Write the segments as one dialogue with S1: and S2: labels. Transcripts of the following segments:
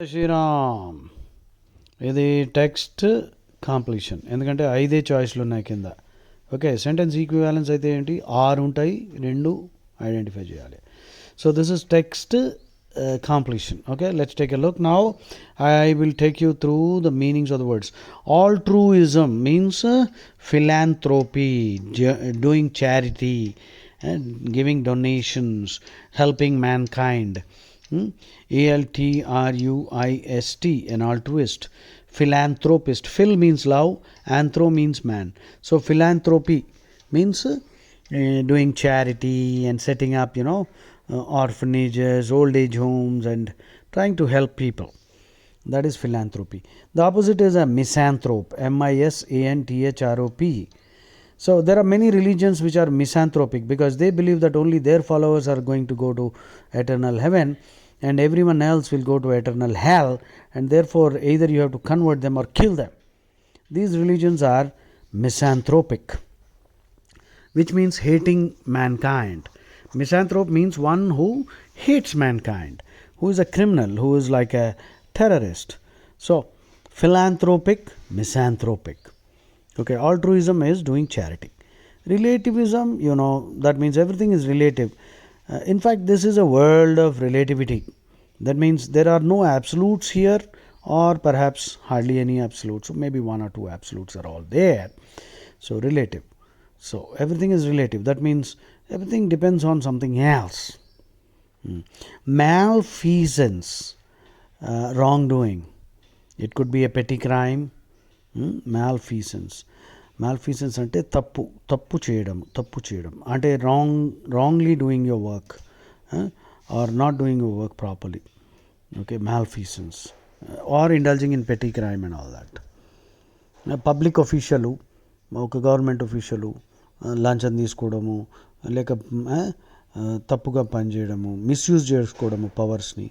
S1: శ్రీరామ్. ఇది టెక్స్ట్ కాంప్లీషన్, ఎందుకంటే 5 చాయిస్లు ఉన్నాయి కింద. ఓకే, సెంటెన్స్ ఈక్వివాలెన్స్ అయితే ఏంటి, 6 ఉంటాయి, 2 ఐడెంటిఫై చేయాలి. So this is text completion. Okay, let's take a look now. I will take you through the meanings of the words. Altruism means philanthropy, doing charity and giving donations, helping mankind. Altruist, an altruist. Philanthropist, phil means love, anthro means man. So philanthropy means doing charity and setting up, orphanages, old age homes, and trying to help people. That is philanthropy. The opposite is a misanthrope, misanthrop. So there are many religions which are misanthropic because they believe that only their followers are going to go to eternal heaven and everyone else will go to eternal hell, and therefore either you have to convert them or kill them. These religions are misanthropic, which means hating mankind. Misanthrope means one who hates mankind, who is a criminal, who is like a terrorist. So philanthropic, misanthropic. Okay, altruism is doing charity. Relativism, that means everything is relative. In fact, this is a world of relativity. That means there are no absolutes here, or perhaps hardly any absolutes. So maybe 1 or 2 absolutes are all there. So relative. So everything is relative. That means everything depends on something else. Malfeasance, wrongdoing. It could be a petty crime. Malfeasance అంటే తప్పు చేయడం అంటే wrongly doing your work or not doing your work properly. Okay, malfeasance, or indulging in petty crime and all that. Public officials, ఒక government అఫీషియలు లంచం తీసుకోవడము, లేక తప్పుగా పనిచేయడము, misuse చేసుకోవడము పవర్స్ని.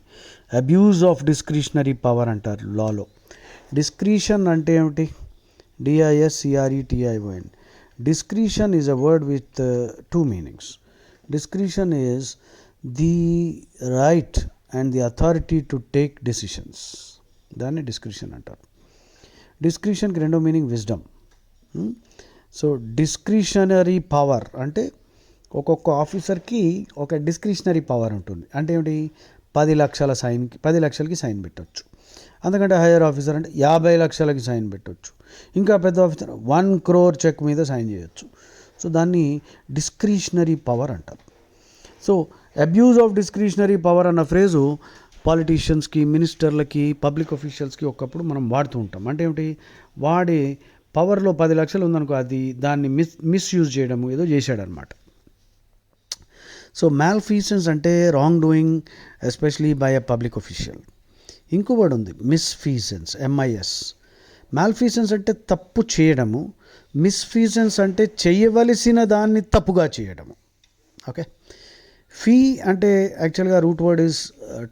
S1: అబ్యూజ్ ఆఫ్ డిస్క్రిషనరీ పవర్ అంటారు లాలో. డిస్క్రిషన్ అంటే ఏమిటి? DISCRETION. Discretion is a word with 2 meanings. Discretion is the right and the authority to take decisions. దాన్ని డిస్క్రిషన్ అంటారు. డిస్క్రిషన్కి రెండో meaning wisdom. So discretionary power అంటే ఒక్కొక్క ఆఫీసర్కి ఒక డిస్క్రిషనరీ పవర్ ఉంటుంది. అంటే ఏమిటి? 10 లక్షలకి సైన్ పెట్టవచ్చు. అందుకంటే హైయర్ ఆఫీసర్ అంటే 50 లక్షలకి సైన్ పెట్టవచ్చు. ఇంకా పెద్ద ఆఫీసర్ 1 crore చెక్ మీద సైన్ చేయొచ్చు. సో దాన్ని డిస్క్రిషనరీ పవర్ అంటారు. So abuse of discretionary power అన్న ఫ్రేజు పాలిటీషియన్స్కి, మినిస్టర్లకి, పబ్లిక్ అఫీషియల్స్కి ఒకప్పుడు మనం వాడుతూ ఉంటాం. అంటే ఏమిటి? వాడి పవర్లో 10 లక్షలు ఉందనుకో, దాన్ని మిస్యూజ్ చేయడము ఏదో చేశాడనమాట. సో malfeasance అంటే wrong doing, especially by a public official. ఇంకో వర్డ్ ఉంది, మిస్ఫీసెన్స్, MIS. మాల్ఫీసెన్స్ అంటే తప్పు చేయడము, మిస్ఫీసెన్స్ అంటే చేయవలసిన దాన్ని తప్పుగా చేయడము. ఓకే, ఫీ అంటే యాక్చువల్గా root word is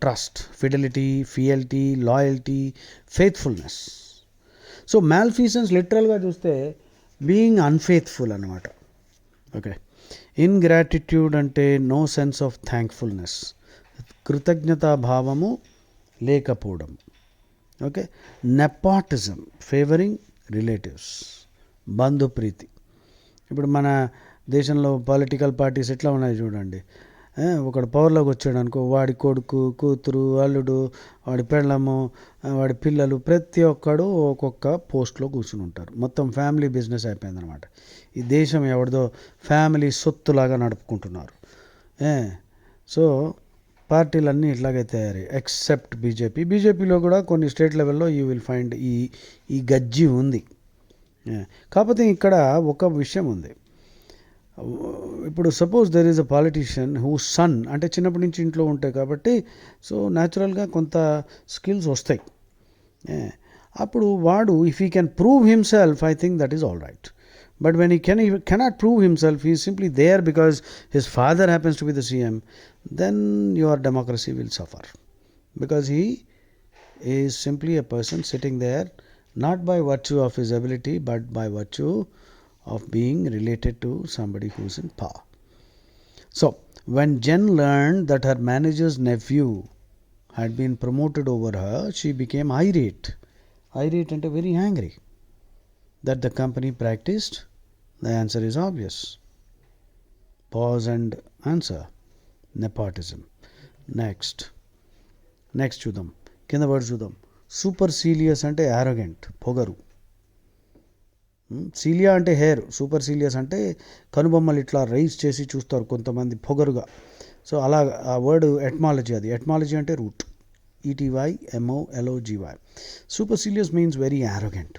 S1: trust, fidelity, fealty, loyalty, faithfulness. So malfeasance లిటరల్గా చూస్తే బీయింగ్ అన్ఫెయిత్ఫుల్ అనమాట. ఓకే, ఇన్గ్రాటిట్యూడ్ అంటే నో సెన్స్ ఆఫ్ థ్యాంక్ఫుల్నెస్, కృతజ్ఞతాభావము లేకపోవడం. ఓకే, నెపాటిజం, ఫేవరింగ్ రిలేటివ్స్, బంధుప్రీతి. ఇప్పుడు మన దేశంలో పొలిటికల్ పార్టీస్ ఎట్లా ఉన్నాయి చూడండి. ఒకడు పవర్లోకి వచ్చాడు అనుకో, వాడి కొడుకు, కూతురు, అల్లుడు, వాడి పెళ్ళము, వాడి పిల్లలు, ప్రతి ఒక్కడు ఒక్కొక్క పోస్ట్లో కూర్చుని ఉంటారు. మొత్తం ఫ్యామిలీ బిజినెస్ అయిపోయిందనమాట. ఈ దేశం ఎవరిదో ఫ్యామిలీ సొత్తులాగా నడుపుకుంటున్నారు. సో పార్టీలన్నీ ఇట్లాగే తయారయ్యాయి, ఎక్సెప్ట్ బీజేపీలో కూడా కొన్ని స్టేట్ లెవెల్లో యూ విల్ ఫైండ్ ఈ గజ్జి ఉంది. కాకపోతే ఇక్కడ ఒక విషయం ఉంది. ఇప్పుడు suppose there is a politician who son అంటే చిన్నప్పటి నుంచి ఇంట్లో ఉంటాయి కాబట్టి సో న్యాచురల్గా కొంత స్కిల్స్ వస్తాయి. అప్పుడు వాడు if he can prove himself, I think that is all right. But when he cannot prove himself, he is simply there because his father happens to be the CM, then your democracy will suffer. Because he is simply a person sitting there, not by virtue of his ability, but by virtue of being related to somebody who is in power. So, when Jen learned that her manager's nephew had been promoted over her, she became irate. Irate and very angry that the company practiced. The answer is obvious. Pause and answer. Nepotism. Next చూద్దాం, కింద word చూద్దాం. సూపర్సీలియస్ అంటే arrogant, పొగరు. Cilia అంటే hair, సూపర్సీలియస్ అంటే కనుబొమ్మలు ఇట్లా rise చేసి చూస్తారు కొంతమంది పొగరుగా. సో అలా ఆ వర్డ్ ఎట్మాలజీ, అది ఎట్మాలజీ అంటే root, ETYMOLOGY. Supercilious means very arrogant.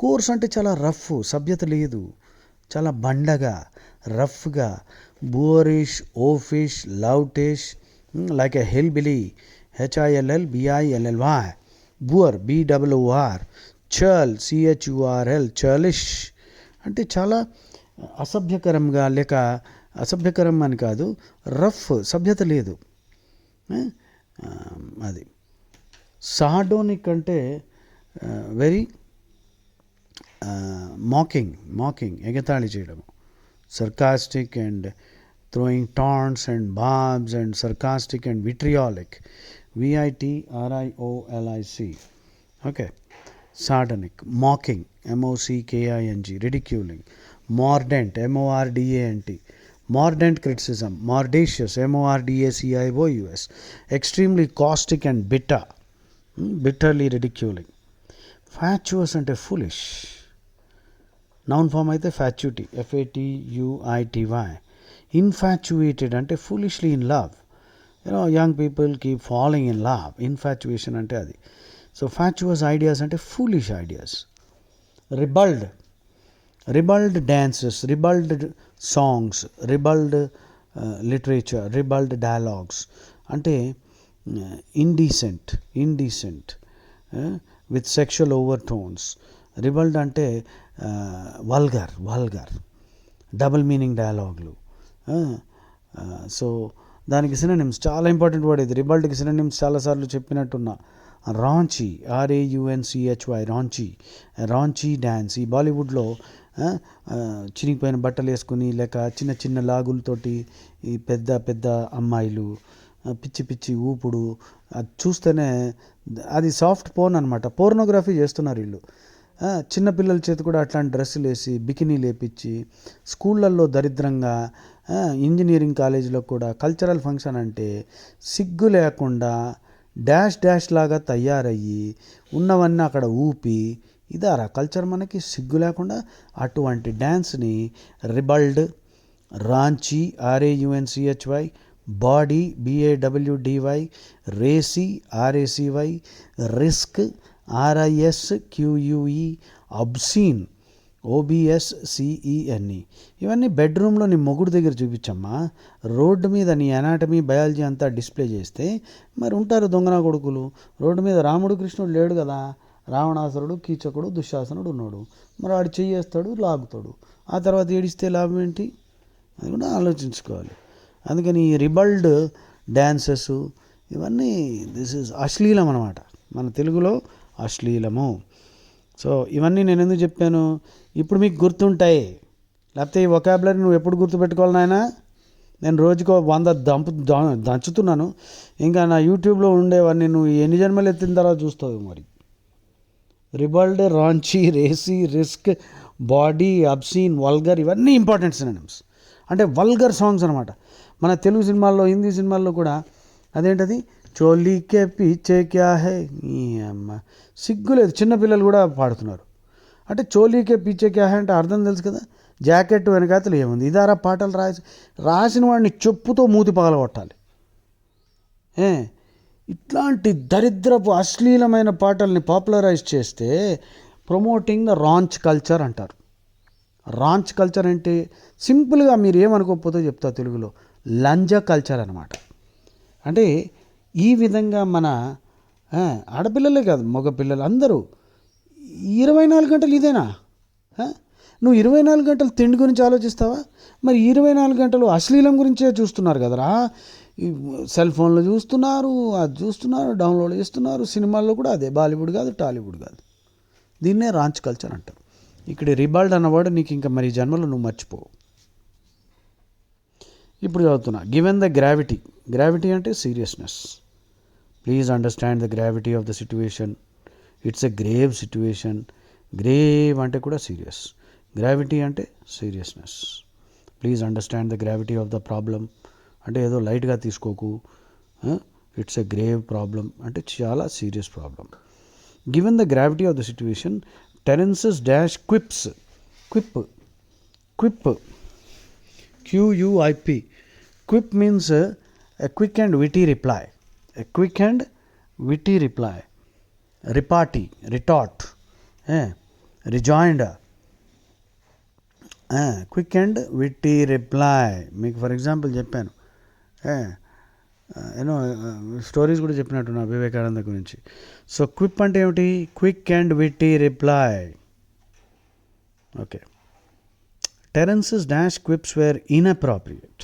S1: Coarse అంటే చాలా రఫ్, సభ్యత లేదు, చాలా బండగా, రఫ్గా. Boorish, oafish, loutish, like a hillbilly, HILLBILLY. Boor, BOOR. Churl, CHURL, churlish అంటే చాలా అసభ్యకరంగా, లేక అసభ్యకరం అని కాదు, రఫ్, సభ్యత లేదు. అది. సార్డోనిక్ అంటే వెరీ మాకింగ్, ఎగతాళి చేయడము. Sarcastic and throwing taunts and barbs, and sarcastic and vitriolic, VITRIOLIC. Okay. Sardonic, mocking, MOCKING, ridiculing. Mordant, MORDANT. Mordant criticism. Mordacious, MORDACIOUS. Extremely caustic and bitter, bitterly ridiculing. Fatuous అంటే foolish. Noun form అయితే fatuity, FATUITY. Infatuated అంటే foolishly in love. Young people keep falling in love. Infatuation అంటే అది. So fatuous ideas అంటే foolish ideas. Ribald dances, ribald songs, ribald literature, ribald dialogues అంటే indecent, with sexual overtones. Ribald అంటే vulgar, double meaning డైలాగులు. So దానికి synonyms, చాలా important word ఇది. రిబల్డ్కి సినోనిమ్స్ చాలాసార్లు చెప్పినట్టున్నా. Raunchy, RAUNCHY, raunchy dance. ఈ బాలీవుడ్లో చినిగిపోయిన బట్టలు వేసుకుని, లేక చిన్న చిన్న లాగులతోటి ఈ పెద్ద అమ్మాయిలు పిచ్చి ఊపుడు, అది చూస్తేనే అది సాఫ్ట్ పోర్న్ అనమాట. పోర్నోగ్రఫీ చేస్తున్నారు వీళ్ళు. చిన్నపిల్లల చేతి కూడా అట్లాంటి డ్రెస్సులు వేసి, బికినీలు వేపించి, స్కూళ్ళల్లో దరిద్రంగా, ఇంజనీరింగ్ కాలేజీలో కూడా కల్చరల్ ఫంక్షన్ అంటే సిగ్గు లేకుండా డాష్ లాగా తయారయ్యి ఉన్నవన్నీ అక్కడ ఊపి, ఇదారా కల్చర్ మనకి, సిగ్గు లేకుండా. అటువంటి డ్యాన్స్ని ribald, raunchy, RAUNCHY, bawdy, BAWDY, racy, RACY, risque, RISQUE, obscene, OBSCENE. ఇవన్నీ బెడ్రూమ్లో నీ మొగుడు దగ్గర చూపించమ్మా. రోడ్డు మీద నీ అనాటమీ, బయాలజీ అంతా డిస్ప్లే చేస్తే మరి ఉంటారు దొంగన కొడుకులు. రోడ్డు మీద రాముడు, కృష్ణుడు లేడు కదా, రావణాసురుడు, కీచకుడు, దుశ్శాసనుడు ఉన్నాడు. మరి వాడు చెయ్యేస్తాడు, లాగుతాడు. ఆ తర్వాత ఏడిస్తే లాభం ఏంటి? అది కూడా ఆలోచించుకోవాలి. అందుకని ఈ రిబల్డ్ డ్యాన్సెస్ ఇవన్నీ దిస్ ఈజ్ అశ్లీలం అన్నమాట, మన తెలుగులో అశ్లీలము. సో ఇవన్నీ నేను ఎందుకు చెప్పాను, ఇప్పుడు మీకు గుర్తుంటాయి. లేకపోతే ఈ వొకాబులరీ నువ్వు ఎప్పుడు గుర్తుపెట్టుకోవాలి నాయనా? నేను రోజుకో 100 దంచుతున్నాను. ఇంకా నా యూట్యూబ్లో ఉండేవన్నీ నువ్వు ఎన్ని జన్మలు ఎత్తిన తర్వాత చూస్తావు. మరి ribald, raunchy, racy, risque, bawdy, obscene, vulgar ఇవన్నీ ఇంపార్టెంట్ సినోనిమ్స్. అంటే వల్గర్ సాంగ్స్ అనమాట. మన తెలుగు సినిమాల్లో, హిందీ సినిమాల్లో కూడా అదేంటది, చోలీకే పీచే క్యా హై, అమ్మ సిగ్గులేదు, చిన్నపిల్లలు కూడా పాడుతున్నారు. అంటే చోలీకే పీచే క్యా హై అంటే అర్థం తెలుసు కదా, జాకెట్ వెనకాతలు ఏముంది. ఇదారా పాటలు రాసిన వాడిని చెప్పుతో మూతి పగలగొట్టాలి. ఇట్లాంటి దరిద్రపు అశ్లీలమైన పాటల్ని పాపులరైజ్ చేస్తే ప్రమోటింగ్ ద రాంచ్ కల్చర్ అంటారు. రాంచ్ కల్చర్ అంటే సింపుల్గా మీరు ఏమనుకోకపోతే చెప్తా తెలుగులో, లంజ కల్చర్ అనమాట. అంటే ఈ విధంగా మన ఆడపిల్లలే కాదు, మగపిల్లలు అందరూ 24 గంటలు ఇదేనా? నువ్వు 24 గంటలు తిండి గురించి ఆలోచిస్తావా? మరి 24 గంటలు అశ్లీలం గురించే చూస్తున్నారు కదరా. సెల్ ఫోన్లో చూస్తున్నారు, అది చూస్తున్నారు, డౌన్లోడ్ చేస్తున్నారు. సినిమాల్లో కూడా అదే, బాలీవుడ్ కాదు, టాలీవుడ్ కాదు. దీన్నే రాంచ్ కల్చర్ అంటారు. ఇక్కడ రిబల్డ్ అన్నవాడు నీకు ఇంకా మరి జన్మలో నువ్వు మర్చిపోవు. ఇప్పుడు చదువుతున్నా. గివెన్ ద గ్రావిటీ అంటే seriousness, Please understand the gravity of the situation. It's a grave situation. Grave ante kuda serious. Gravity ante seriousness. Please understand the gravity of the problem. అంటే ఏదో లైట్గా తీసుకోకు. ఇట్స్ ఎ గ్రేవ్ ప్రాబ్లం అంటే చాలా serious problem. Given the gravity of the situation, Terence's dash quips. Quip QUIP. Quip means a quick and witty reply. A quick and witty reply. Repartee, retort, rejoinder. Quick and witty reply. మీకు for example చెప్పాను, you know stories కూడా చెప్పినట్టున్నా వివేకానంద గురించి. So quip అంటే ఏమిటి? Quick and witty reply. Okay. Terence's dash quips were inappropriate.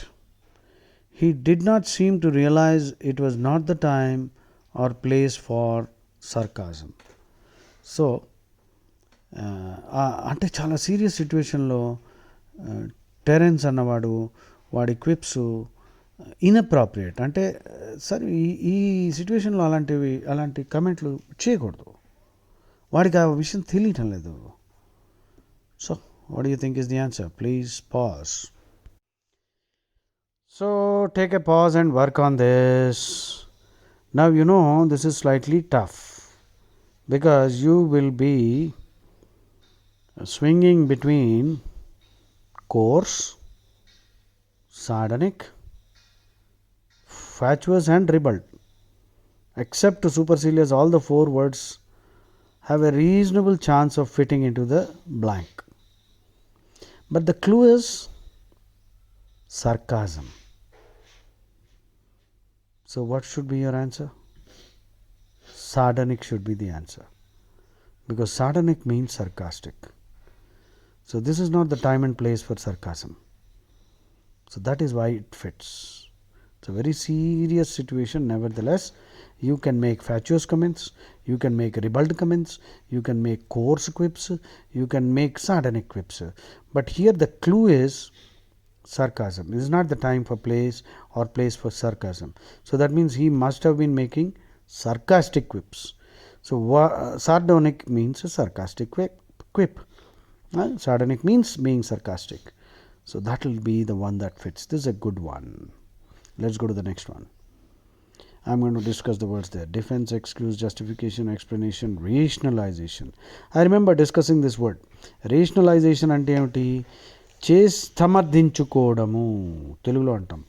S1: He did not seem to realize it was not the time or place for sarcasm. So అంటే చాలా serious సిచ్యువేషన్లో Terence అన్నవాడు వాడి క్విప్స్ ఇన్అప్రాప్రియేట్ అంటే సరే ఈ సిచ్యువేషన్లో అలాంటి కమెంట్లు చేయకూడదు. వాడికి ఆ విషయం తెలియటం లేదు. So what do you think is the answer? Please pause. So take a pause and work on this. Now you know this is slightly tough because you will be swinging between coarse, sardonic, fatuous and ribald. Except supercilious, all the four words have a reasonable chance of fitting into the blank. But the clue is sarcasm. So what should be your answer? Sardonic should be the answer, because sardonic means sarcastic. So this is not the time and place for sarcasm. So that is why it fits. It's a very serious situation. Nevertheless, you can make fatuous comments, you can make ribald comments, you can make coarse quips, you can make sardonic quips. But here the clue is sarcasm. This is not the time for place for sarcasm. So that means he must have been making sarcastic quips. So sardonic means a sarcastic quip. Sardonic means being sarcastic. So that will be the one that fits. This is a good one. Let's go to the next one. I'm going to discuss the words there. Defense, excuse, justification, explanation, rationalization. I remember discussing this word. Rationalization అంటే ఏమిటి? సమర్థించుకోవడము తెలుగులో అంటాం.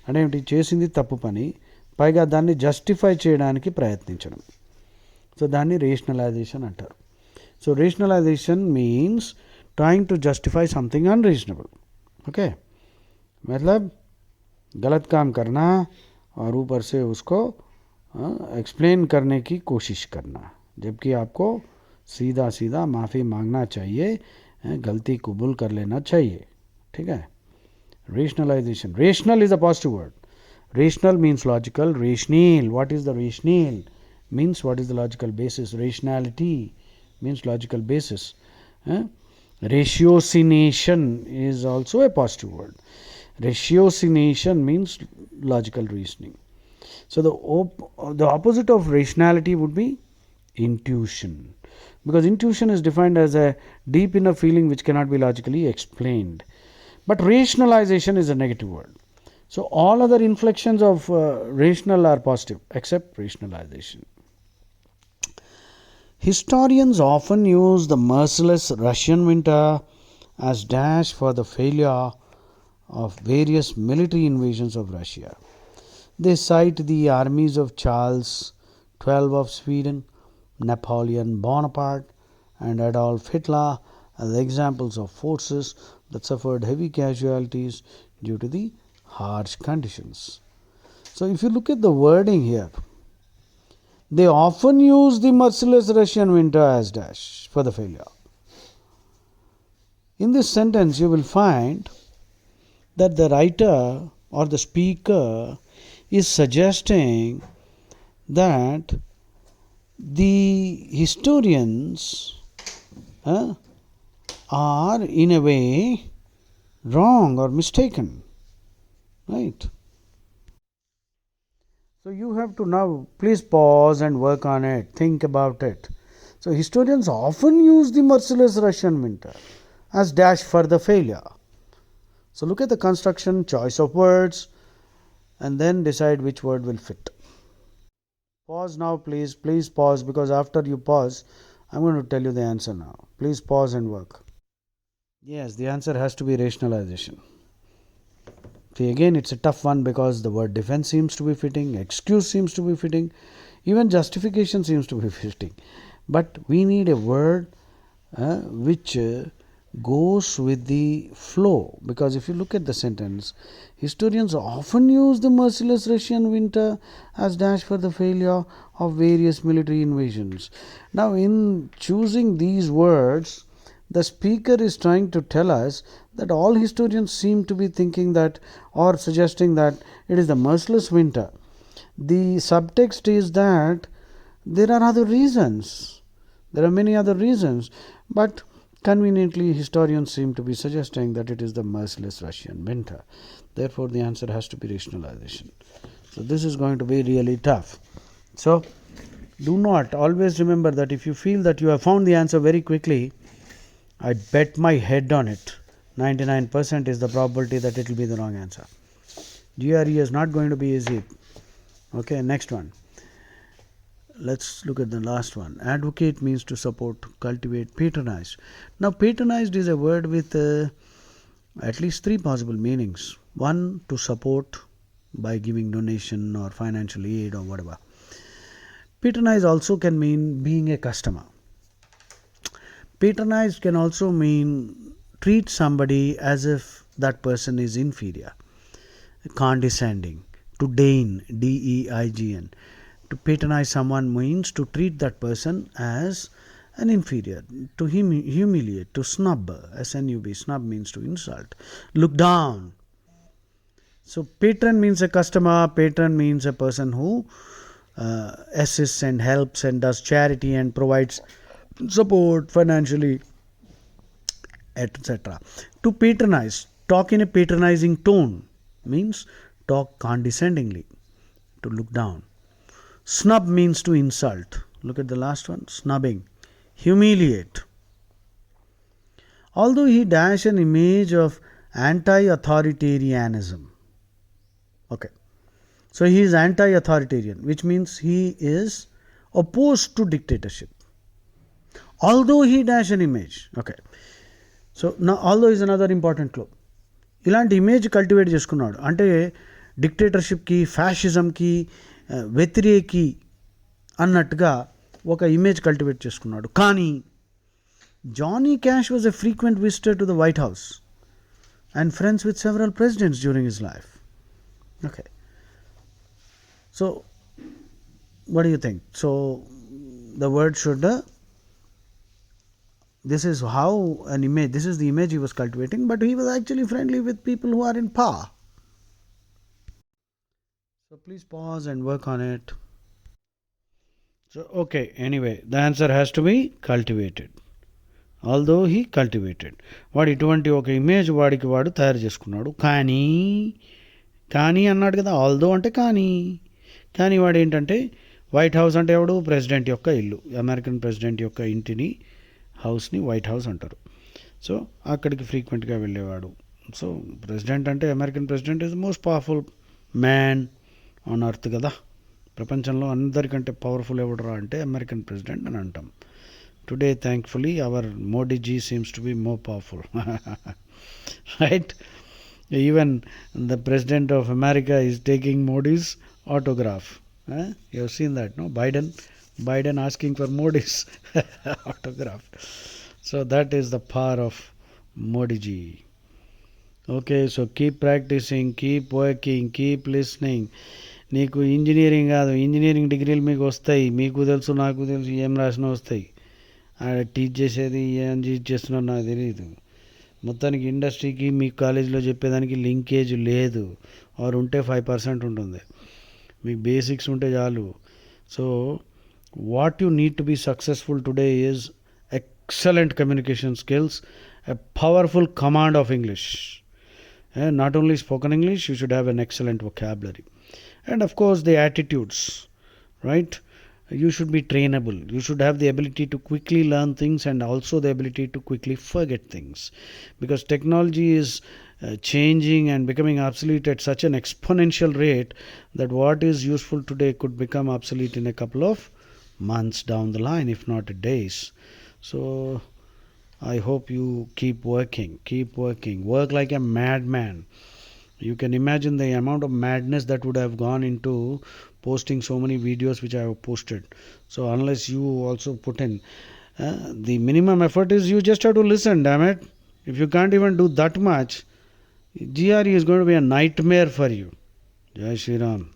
S1: అంటే ఏమిటి? చేసింది తప్పు పని, పైగా దాన్ని జస్టిఫై చేయడానికి ప్రయత్నించడం. సో దాన్ని రేషనలైజేషన్ అంటారు. So rationalization means trying to justify something unreasonable. Okay, मतलब गलत काम करना और ऊपर से उसको एक्सप्लेन करने की कोशिश करना, जबकि आपको सीधा सीधा माफ़ी मांगना चाहिए, गलती कबूल कर लेना चाहिए. ठीक है. Rationalisation. Rational is a positive word. Rational means logical. Rational, what is the rational? Means what is the logical basis. Rationality means logical basis. Ratiocination is also a positive word. Ratiocination means logical reasoning. So the opposite of rationality would be intuition, because intuition is defined as a deep inner feeling which cannot be logically explained. But rationalization is a negative word. So all other inflections of rational are positive except rationalization. Historians often use the merciless Russian winter as dash for the failure of various military invasions of Russia. They cite the armies of Charles XII of Sweden, Napoleon Bonaparte, and Adolf Hitler as examples of forces that suffered heavy casualties due to the harsh conditions. So if you look at the wording here, they often use the merciless Russian winter as dash for the failure. In this sentence, you will find that the writer or the speaker is suggesting that the historians are in a way wrong or mistaken, right? So you have to now please pause and work on it, think about it. So historians often use the merciless Russian winter as dash for the failure. So look at the construction, choice of words, and then decide which word will fit. Pause now, please. Please pause, because after you pause, I'm going to tell you the answer now. Please pause and work. Yes, the answer has to be rationalization. See, again, it's a tough one because the word defense seems to be fitting, excuse seems to be fitting, even justification seems to be fitting. But we need a word which goes with the flow, because if you look at the sentence, historians often use the merciless Russian winter as dash for the failure of various military invasions. Now, in choosing these words, the speaker is trying to tell us that all historians seem to be thinking that, or suggesting that, it is the merciless winter. The subtext is that there are other reasons. There are many other reasons, but conveniently historians seem to be suggesting that it is the merciless Russian winter. Therefore, the answer has to be rationalization. So this is going to be really tough. So do not, always remember that if you feel that you have found the answer very quickly, I bet my head on it. 99% is the probability that it will be the wrong answer. GRE is not going to be easy. Okay, next one. Let's look at the last one. Advocate means to support, cultivate, patronize. Now, patronized is a word with at least three possible meanings. One, to support by giving donation or financial aid or whatever. Patronize also can mean being a customer. Patronize can also mean treat somebody as if that person is inferior. Condescending, to deign, D-E-I-G-N. To patronize someone means to treat that person as an inferior, to humiliate, to snub, S-N-U-B, snub means to insult, look down. So patron means a customer, patron means a person who assists and helps and does charity and provides support financially, etc. To patronize, talk in a patronizing tone, means talk condescendingly, to look down. Snub means to insult. Look at the last one, snubbing, humiliate. Although he dash an image of anti-authoritarianism. Okay. So he is anti-authoritarian, which means he is opposed to dictatorship. Although he dash an image. Okay. So now although is another important clue. ఇలాంటి image cultivate చేసుకున్నాడు, అంటే డిక్టేటర్షిప్కి, ఫ్యాషిజంకి వ్యతిరేకి అన్నట్టుగా ఒక image cultivate చేసుకున్నాడు. కానీ Johnny Cash was a frequent visitor to the White House and friends with several presidents during his life. Okay, so what do you think? So the word should this is how an image, this is the image he was cultivating, but he was actually friendly with people who are in power. So please pause and work on it. So okay, anyway, the answer has to be cultivated. Although he cultivated, వాడు ఇటువంటి ఒక image వాడికి వాడు తయారు చేసుకున్నాడు. కానీ కానీ అన్నాడు కదా, ఆల్దో అంటే కానీ, కానీ వాడు ఏంటంటే వైట్ హౌస్ అంటే ఎవడు, ప్రెసిడెంట్ యొక్క ఇల్లు, అమెరికన్ ప్రెసిడెంట్ యొక్క ఇంటిని, హౌస్ని వైట్ హౌస్ అంటారు. సో అక్కడికి ఫ్రీక్వెంట్గా వెళ్ళేవాడు. సో ప్రెసిడెంట్ అంటే, American president is the most powerful man on earth కదా. ప్రపంచంలో అందరికంటే పవర్ఫుల్ ఎవడరా అంటే అమెరికన్ ప్రెసిడెంట్ అని అంటాం. Today thankfully our Modiji seems to be more powerful, right? Even the president of America is taking Modi's autograph. You have seen that, no? Biden asking for Modi's autograph. So that is the power of Modi ji. Okay, so keep practicing, keep working, keep listening. నీకు engineering కాదు, engineering డిగ్రీలు మీకు వస్తాయి, మీకు తెలుసు, నాకు తెలుసు, ఏం రాసినా వస్తాయి. టీచ్ చేసేది ఏం టీచ్ చేస్తున్నారో నాకు తెలియదు. మొత్తానికి ఇండస్ట్రీకి మీ కాలేజీలో చెప్పేదానికి లింకేజ్ లేదు, ఆర్ ఉంటే 5% ఉంటుంది. మీకు బేసిక్స్ ఉంటే చాలు. So what you need to be successful today is excellent communication skills, a powerful command of English. Not only spoken English, you should have an excellent vocabulary. And of course, the attitudes, right? You should be trainable. You should have the ability to quickly learn things and also the ability to quickly forget things, because technology is changing and becoming obsolete at such an exponential rate that what is useful today could become obsolete in a couple of months down the line, if not days. So I hope you keep working, work like a madman. You can imagine the amount of madness that would have gone into posting so many videos which I have posted. So unless you also put in the minimum effort is you just have to listen, damn it. If you can't even do that much, GRE is going to be a nightmare for you. Jai Shri Ram.